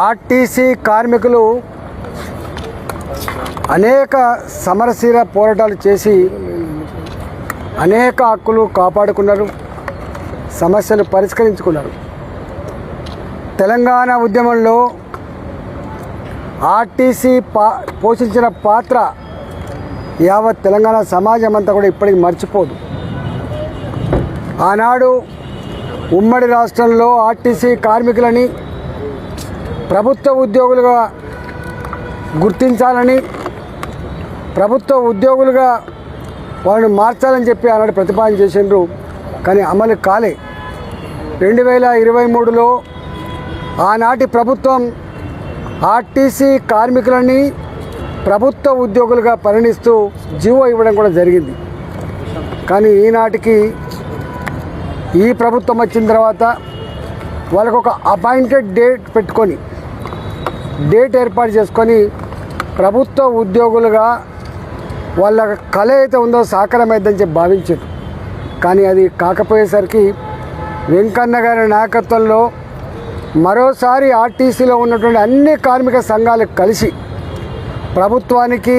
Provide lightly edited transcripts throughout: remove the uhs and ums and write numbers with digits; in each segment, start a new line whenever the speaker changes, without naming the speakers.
RTC కార్మికులు అనేక సమరశీల పోరాటాలు చేసి అనేక హక్కులు కాపాడుకున్నారు, సమస్యలు పరిష్కరించుకున్నారు. తెలంగాణ ఉద్యమంలో ఆర్టీసీ పోషించిన పాత్ర యావత్ తెలంగాణ సమాజం అంతా కూడా ఇప్పటికి మర్చిపోదు. ఆనాడు ఉమ్మడి రాష్ట్రంలో ఆర్టీసీ కార్మికులని ప్రభుత్వ ఉద్యోగులుగా గుర్తించాలని, ప్రభుత్వ ఉద్యోగులుగా వాళ్ళని మార్చాలని చెప్పి ఆనాడు ప్రతిపాదన చేసిండ్రు. కానీ అమలు కాలే. 2023లో ఆనాటి ప్రభుత్వం ఆర్టీసీ కార్మికులని ప్రభుత్వ ఉద్యోగులుగా పరిగణిస్తూ జీవో ఇవ్వడం కూడా జరిగింది. కానీ ఈనాటికి ఈ ప్రభుత్వం వచ్చిన తర్వాత వాళ్ళకు ఒక అపాయింటెడ్ డేట్ పెట్టుకొని, డేట్ ఏర్పాటు చేసుకొని ప్రభుత్వ ఉద్యోగులుగా వాళ్ళ కళ అయితే ఉందో సాకారమైందని చెప్పి భావించారు. కానీ అది కాకపోయేసరికి వెంకన్న గారి నాయకత్వంలో మరోసారి ఆర్టీసీలో ఉన్నటువంటి అన్ని కార్మిక సంఘాలు కలిసి ప్రభుత్వానికి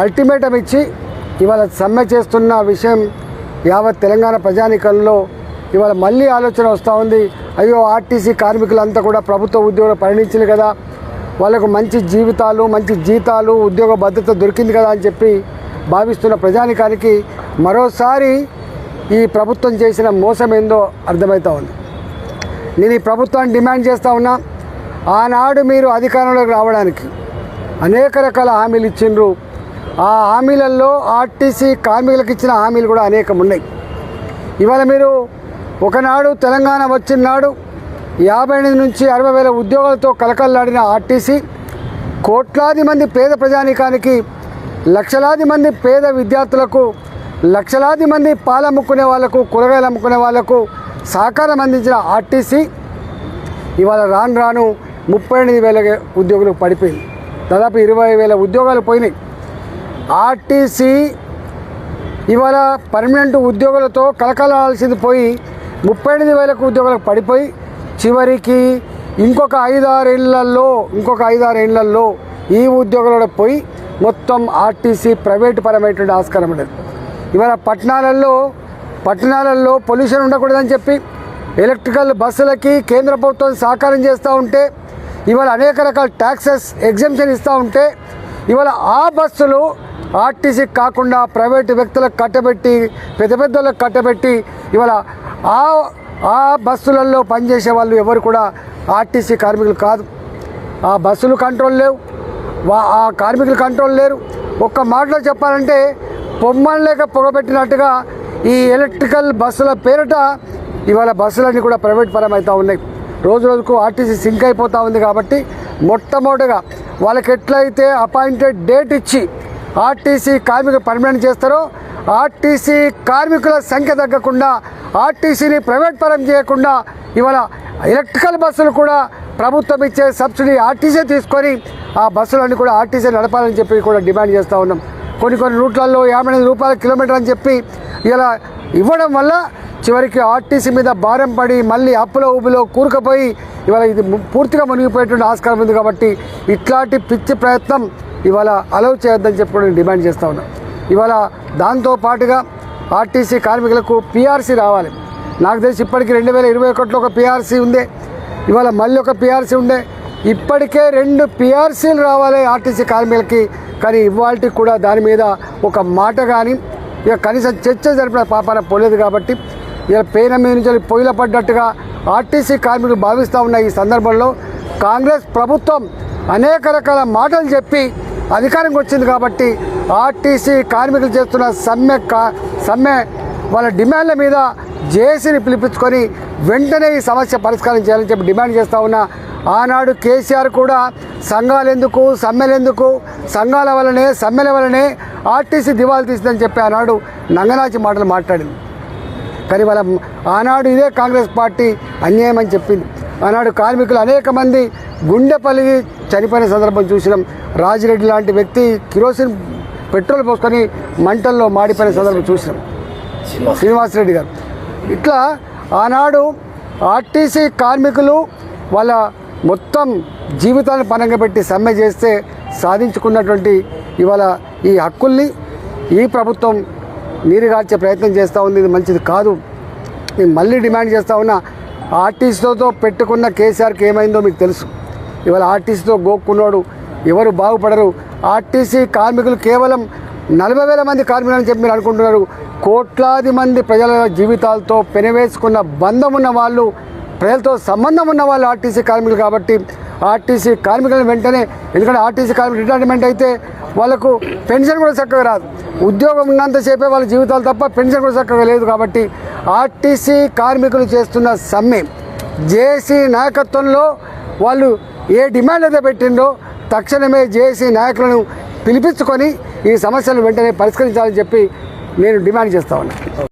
అల్టిమేటం ఇచ్చి ఇవాళ సమ్మె చేస్తున్న విషయం యావత్ తెలంగాణ ప్రజానీకంలో ఇవాళ మళ్ళీ ఆలోచన వస్తూ ఉంది. అయ్యో, ఆర్టీసీ కార్మికులంతా కూడా ప్రభుత్వ ఉద్యోగులు పరిగణించింది కదా, వాళ్ళకు మంచి జీవితాలు, మంచి జీతాలు, ఉద్యోగ భద్రత దొరికింది కదా అని చెప్పి భావిస్తున్న ప్రజానీకానికి మరోసారి ఈ ప్రభుత్వం చేసిన మోసం ఏందో అర్థమవుతూ ఉంది. నేను ఈ ప్రభుత్వాన్ని డిమాండ్ చేస్తూ ఉన్నా, ఆనాడు మీరు అధికారంలోకి రావడానికి అనేక రకాల హామీలు ఇచ్చిండ్రు. ఆ హామీలలో ఆర్టీసీ కార్మికులకు ఇచ్చిన హామీలు కూడా అనేకం ఉన్నాయి. ఇవాళ మీరు ఒకనాడు తెలంగాణ వచ్చిన నాడు 58 నుంచి 60 వేల ఉద్యోగాలతో కలకల్లాడిన ఆర్టీసీ కోట్లాది మంది పేద ప్రజానీకానికి, లక్షలాది మంది పేద విద్యార్థులకు, లక్షలాది మంది పాలు అమ్ముకునే వాళ్లకు, కూరగాయలు అమ్ముకునే వాళ్లకు సహకారం అందించిన ఆర్టీసీ ఇవాళ రాను రాను 38 వేల ఉద్యోగులకు పడిపోయింది. దాదాపు 20 వేల ఉద్యోగాలు పోయినాయి. ఆర్టీసీ ఇవాళ పర్మనెంట్ ఉద్యోగులతో కలకలాల్సింది పోయి 38 వేలకు ఉద్యోగులకు పడిపోయి చివరికి ఇంకొక 5-6 ఏళ్లలో ఈ ఉద్యోగులలో పోయి మొత్తం ఆర్టీసీ ప్రైవేటు పరమైనటువంటి ఆస్కారం ఉండదు. ఇవాళ పట్టణాలలో పొల్యూషన్ ఉండకూడదని చెప్పి ఎలక్ట్రికల్ బస్సులకి కేంద్ర ప్రభుత్వం సహకారం చేస్తూ ఉంటే, ఇవాళ అనేక రకాల ట్యాక్సెస్ ఎగ్జంప్షన్ ఇస్తూ ఉంటే, ఇవాళ ఆ బస్సులు ఆర్టీసీకి కాకుండా ప్రైవేటు వ్యక్తులకు కట్టబెట్టి, పెద్ద పెద్దలకు కట్టబెట్టి, ఇవాళ ఆ బస్సులలో పనిచేసే వాళ్ళు ఎవరు కూడా ఆర్టీసీ కార్మికులు కాదు. ఆ బస్సులు కంట్రోల్ లేవు, ఆ కార్మికులు కంట్రోల్ లేరు. ఒక్క మాటలో చెప్పాలంటే పొమ్మని లేక పొగబెట్టినట్టుగా ఈ ఎలక్ట్రికల్ బస్సుల పేరిట ఇవాళ బస్సులన్నీ కూడా ప్రైవేట్ పరం అవుతూ ఉన్నాయి. రోజు రోజుకు ఆర్టీసీ సింక్ అయిపోతూ ఉంది. కాబట్టి మొట్టమొదటిగా వాళ్ళకి ఎట్లయితే అపాయింటెడ్ డేట్ ఇచ్చి ఆర్టీసీ కార్మికులు పర్మనెంట్ చేస్తారో, ఆర్టీసీ కార్మికుల సంఖ్య తగ్గకుండా, ఆర్టీసీని ప్రైవేట్ పరం చేయకుండా ఇవాళ ఎలక్ట్రికల్ బస్సులు కూడా ప్రభుత్వం ఇచ్చే సబ్సిడీ ఆర్టీసీ తీసుకొని ఆ బస్సులన్నీ కూడా ఆర్టీసీ నడపాలని చెప్పి కూడా డిమాండ్ చేస్తూ ఉన్నాం. కొన్ని రూట్లలో 58 రూపాయల కిలోమీటర్ అని చెప్పి ఇలా ఇవ్వడం వల్ల చివరికి ఆర్టీసీ మీద భారం పడి మళ్ళీ అప్పులో ఊబిలో కూరుకుపోయి ఇవాళ ఇది పూర్తిగా మునిగిపోయేటువంటి ఆస్కారం ఉంది. కాబట్టి ఇట్లాంటి పిచ్చి ప్రయత్నం ఇవాళ అలౌ చేయొద్దని చెప్పి కూడా డిమాండ్ చేస్తూ ఉన్నాం. ఇవాళ దాంతోపాటుగా ఆర్టీసీ కార్మికులకు పీఆర్సీ రావాలి. నాకు తెలిసి ఇప్పటికీ 2021లో ఒక పీఆర్సీ ఉండే, ఇవాళ మళ్ళీ ఒక పీఆర్సీ ఉండే. ఇప్పటికే 2 పీఆర్సీలు రావాలి ఆర్టీసీ కార్మికులకి. కానీ ఇవాళకి కూడా దాని మీద ఒక మాట కానీ ఇక కనీసం చర్చ జరిపిన పాపాన పోలేదు. కాబట్టి ఇక పేన మీద నుంచి పొయ్యిల పడ్డట్టుగా ఆర్టీసీ కార్మికులు భావిస్తూ ఉన్న ఈ సందర్భంలో కాంగ్రెస్ ప్రభుత్వం అనేక రకాల మాటలు చెప్పి అధికారంకి వచ్చింది. కాబట్టి ఆర్టీసీ కార్మికులు చేస్తున్న సమ్మె వాళ్ళ డిమాండ్ల మీద జేఏసీని పిలిపించుకొని వెంటనే ఈ సమస్య పరిష్కారం చేయాలని చెప్పి డిమాండ్ చేస్తూ ఉన్నా. ఆనాడు కేసీఆర్ కూడా సంఘాలెందుకు, సమ్మెలెందుకు, సంఘాల వల్లనే, సమ్మెల వల్లనే ఆర్టీసీ దివాళా తీసిందని చెప్పి ఆనాడు నంగనాచి మాటలు మాట్లాడింది. కానీ వాళ్ళ ఆనాడు ఇదే కాంగ్రెస్ పార్టీ అన్యాయం అని చెప్పింది. ఆనాడు కార్మికులు అనేక మంది గుండె పలిగి చనిపోయిన సందర్భం చూసినాం. రాజిరెడ్డి లాంటి వ్యక్తి కిరోసిన్ పెట్రోల్ పోసుకొని మంటల్లో మాడిపోయిన సందర్భం చూసినాం. శ్రీనివాసరెడ్డి గారు ఇట్లా ఆనాడు ఆర్టీసీ కార్మికులు వాళ్ళ మొత్తం జీవితాన్ని పణంగా పెట్టి సమ్మె చేస్తే సాధించుకున్నటువంటి ఇవాళ ఈ హక్కుల్ని ఈ ప్రభుత్వం నీరుగార్చే ప్రయత్నం చేస్తూ ఉంది. ఇది మంచిది కాదు. నేను మళ్ళీ డిమాండ్ చేస్తూ ఉన్నా, ఆర్టీసీతో పెట్టుకున్న కేసీఆర్కి ఏమైందో మీకు తెలుసు. ఇవాళ ఆర్టీసీతో గోక్కున్నాడు, ఎవరు బాగుపడరు. ఆర్టీసీ కార్మికులు కేవలం 40,000 మంది కార్మికులని చెప్పి మీరు అనుకుంటున్నారు. కోట్లాది మంది ప్రజల జీవితాలతో పెనవేసుకున్న బంధం ఉన్న వాళ్ళు, ప్రజలతో సంబంధం ఉన్న వాళ్ళు ఆర్టీసీ కార్మికులు. కాబట్టి ఆర్టీసీ కార్మికులను వెంటనే, ఎందుకంటే ఆర్టీసీ కార్మికులు రిటైర్మెంట్ అయితే వాళ్ళకు పెన్షన్ కూడా చక్కగా రాదు. ఉద్యోగం ఉన్నంతసేపే వాళ్ళ జీవితాలు తప్ప పెన్షన్ కూడా చక్కగా లేదు. కాబట్టి ఆర్టీసీ కార్మికులు చేస్తున్న సమ్మె జేఏసీ నాయకత్వంలో వాళ్ళు ఏ డిమాండ్ అయితే పెట్టిందో తక్షణమే జేఏసీ నాయకులను పిలిపించుకొని ఈ సమస్యలను వెంటనే పరిష్కరించాలని చెప్పి నేను డిమాండ్ చేస్తా ఉన్నాను.